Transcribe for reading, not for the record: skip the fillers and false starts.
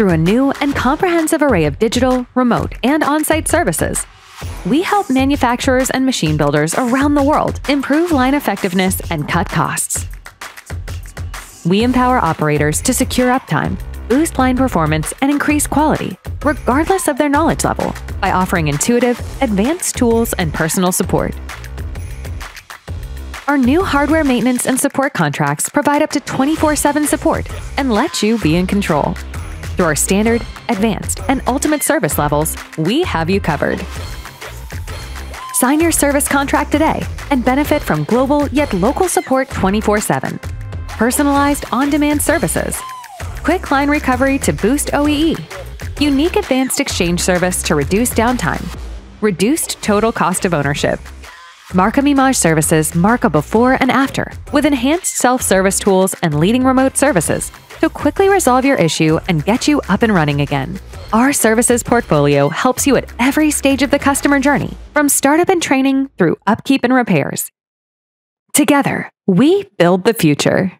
through a new and comprehensive array of digital, remote, and on-site services. We help manufacturers and machine builders around the world improve line effectiveness and cut costs. We empower operators to secure uptime, boost line performance, and increase quality, regardless of their knowledge level, by offering intuitive, advanced tools and personal support. Our new hardware maintenance and support contracts provide up to 24/7 support and let you be in control. Through our standard, advanced, and ultimate service levels, we have you covered. Sign your service contract today and benefit from global yet local support 24/7. Personalized on-demand services, quick line recovery to boost OEE, unique advanced exchange service to reduce downtime, reduced total cost of ownership. Markem-Imaje services mark a before and after with enhanced self-service tools and leading remote services to quickly resolve your issue and get you up and running again. Our services portfolio helps you at every stage of the customer journey, from startup and training through upkeep and repairs. Together, we build the future.